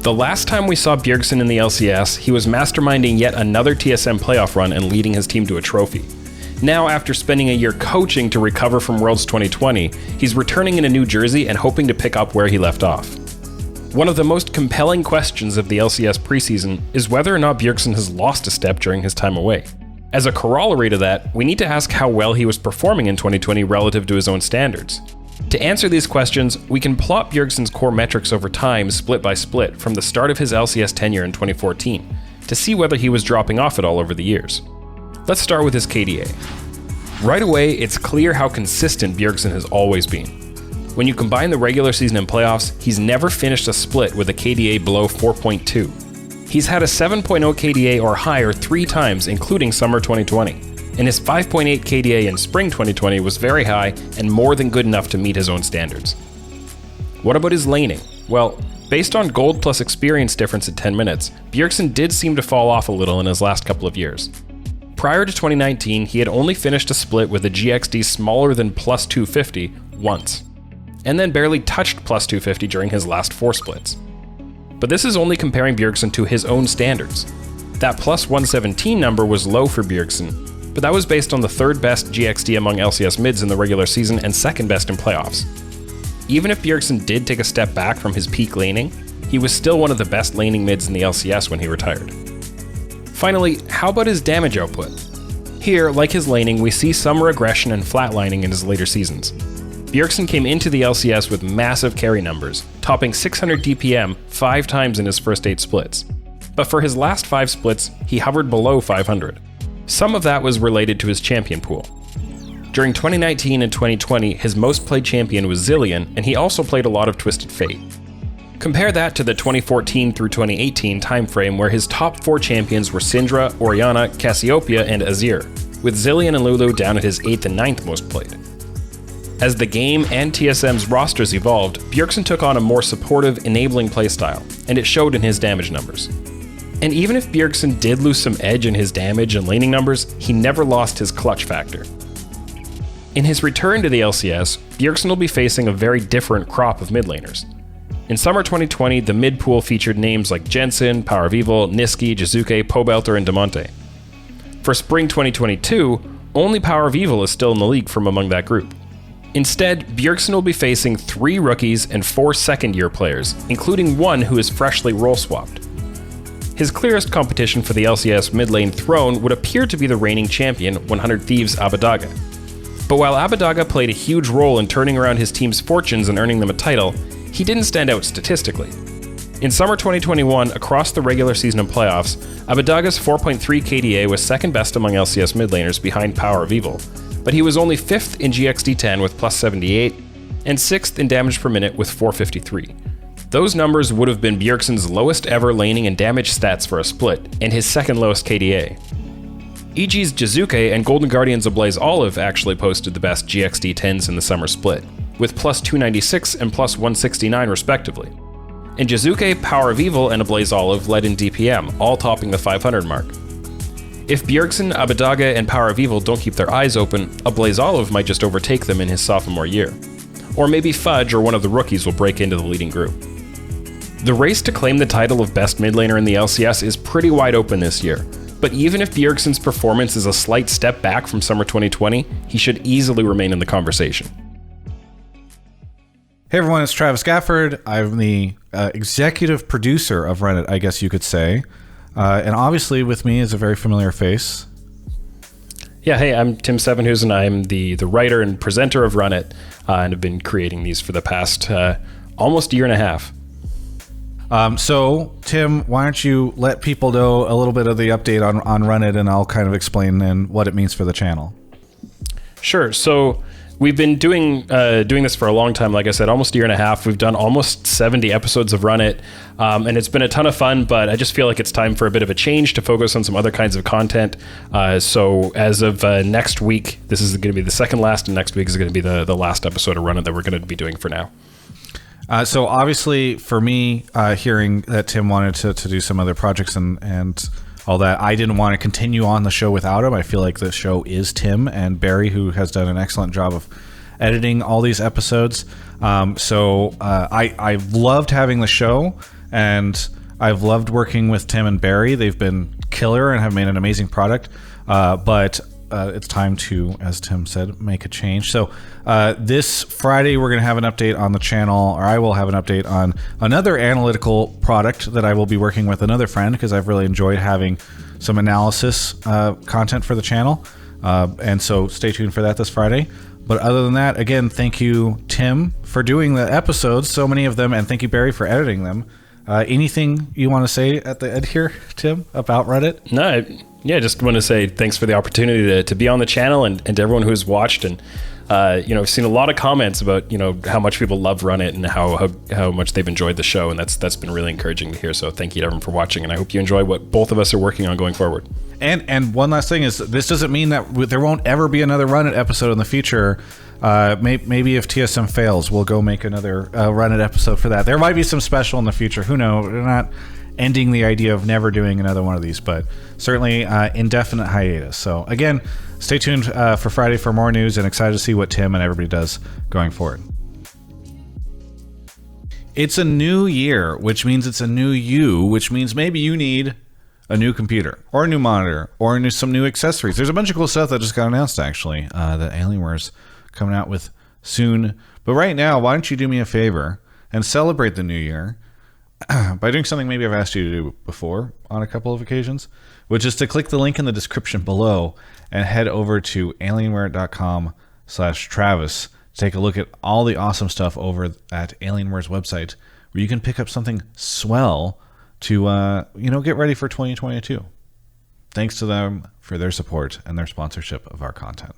The last time we saw Bjergsen in the LCS, he was masterminding yet another TSM playoff run and leading his team to a trophy. Now, after spending a year coaching to recover from Worlds 2020, he's returning in a new jersey and hoping to pick up where he left off. One of the most compelling questions of the LCS preseason is whether or not Bjergsen has lost a step during his time away. As a corollary to that, we need to ask how well he was performing in 2020 relative to his own standards. To answer these questions, we can plot Bjergsen's core metrics over time split by split from the start of his LCS tenure in 2014, to see whether he was dropping off at all over the years. Let's start with his KDA. Right away, it's clear how consistent Bjergsen has always been. When you combine the regular season and playoffs, he's never finished a split with a KDA below 4.2. He's had a 7.0 KDA or higher 3 times, including summer 2020. And his 5.8 KDA in spring 2020 was very high and more than good enough to meet his own standards. What about his laning? Well, based on gold plus experience difference at 10 minutes, Bjergsen did seem to fall off a little in his last couple of years. Prior to 2019, he had only finished a split with a GXD smaller than plus 250 once, and then barely touched plus 250 during his last 4 splits. But this is only comparing Bjergsen to his own standards. That plus 117 number was low for Bjergsen, but that was based on the 3rd best GXD among LCS mids in the regular season and 2nd best in playoffs. Even if Bjergsen did take a step back from his peak laning, he was still one of the best laning mids in the LCS when he retired. Finally, how about his damage output? Here, like his laning, we see some regression and flatlining in his later seasons. Bjergsen came into the LCS with massive carry numbers, topping 600 DPM 5 times in his first 8 splits. But for his last 5 splits, he hovered below 500. Some of that was related to his champion pool. During 2019 and 2020, his most played champion was Zilean, and he also played a lot of Twisted Fate. Compare that to the 2014 through 2018 timeframe where his top 4 champions were Syndra, Orianna, Cassiopeia, and Azir, with Zilean and Lulu down at his 8th and 9th most played. As the game and TSM's rosters evolved, Bjergsen took on a more supportive, enabling playstyle, and it showed in his damage numbers. And even if Bjergsen did lose some edge in his damage and laning numbers, he never lost his clutch factor. In his return to the LCS, Bjergsen will be facing a very different crop of mid laners. In summer 2020, the mid pool featured names like Jensen, Power of Evil, Niski, Jizuke, Pobelter, and Damonte. For spring 2022, only Power of Evil is still in the league from among that group. Instead, Bjergsen will be facing 3 rookies and 4 second-year players, including one who is freshly role-swapped. His clearest competition for the LCS mid lane throne would appear to be the reigning champion, 100 Thieves Abbedagge. But while Abbedagge played a huge role in turning around his team's fortunes and earning them a title, he didn't stand out statistically. In summer 2021, across the regular season and playoffs, Abbedagge's 4.3 KDA was 2nd best among LCS mid laners behind Power of Evil, but he was only 5th in GXD 10 with plus 78, and 6th in damage per minute with 453. Those numbers would have been Bjergsen's lowest ever laning and damage stats for a split, and his 2nd lowest KDA. EG's Jizuke and Golden Guardians Ablaze Olive actually posted the best GXD 10s in the summer split, with plus 296 and plus 169 respectively. And Jizuke, Power of Evil, and Ablaze Olive led in DPM, all topping the 500 mark. If Bjergsen, Abbedagge, and Power of Evil don't keep their eyes open, Ablaze Olive might just overtake them in his sophomore year. Or maybe Fudge or one of the rookies will break into the leading group. The race to claim the title of best mid laner in the LCS is pretty wide open this year, but even if Bjergsen's performance is a slight step back from summer 2020, he should easily remain in the conversation. Hey everyone, it's Travis Gafford. I'm the executive producer of Run It, I guess you could say. And obviously with me is a very familiar face. Yeah, hey, I'm Tim Sevenhuysen. I'm the writer and presenter of Run It, and have been creating these for the past almost a year and a half. So, Tim, why don't you let people know a little bit of the update on Run It, and I'll kind of explain then what it means for the channel. Sure. So we've been doing this for a long time. Like I said, almost a year and a half. We've done almost 70 episodes of Run It, and it's been a ton of fun, but I just feel like it's time for a bit of a change to focus on some other kinds of content. So as of next week, this is going to be the second last, and next week is going to be the last episode of Run It that we're going to be doing for now. So obviously for me, hearing that Tim wanted to do some other projects and all that, I didn't want to continue on the show without him. I feel like the show is Tim and Barry, who has done an excellent job of editing all these episodes. So I loved having the show, and I've loved working with Tim and Barry. They've been killer and have made an amazing product. But it's time to, as Tim said, make a change. So this Friday, we're going to have an update on the channel, or I will have an update on another analytical product that I will be working with another friend, because I've really enjoyed having some analysis content for the channel. And so stay tuned for that this Friday. But other than that, again, thank you, Tim, for doing the episodes, so many of them, and thank you, Barry, for editing them. Anything you want to say at the end here, Tim, about Reddit? No, I just want to say thanks for the opportunity to be on the channel, and to everyone who's watched. And I've seen a lot of comments about how much people love Run It and how much they've enjoyed the show, and that's been really encouraging to hear. So thank you to everyone for watching, and I hope you enjoy what both of us are working on going forward. And one last thing is, this doesn't mean that there won't ever be another Run It episode in the future. Maybe if TSM fails, we'll go make another Run It episode for that. There might be some special in the future. Who knows? We're not ending the idea of never doing another one of these, but certainly indefinite hiatus. So again, stay tuned for Friday for more news, and excited to see what Tim and everybody does going forward. It's a new year, which means it's a new you, which means maybe you need a new computer or a new monitor or some new accessories. There's a bunch of cool stuff that just got announced, actually, that Alienware's coming out with soon. But right now, why don't you do me a favor and celebrate the new year by doing something maybe I've asked you to do before on a couple of occasions, which is to click the link in the description below and head over to alienware.com/Travis to take a look at all the awesome stuff over at Alienware's website, where you can pick up something swell to get ready for 2022. Thanks to them for their support and their sponsorship of our content.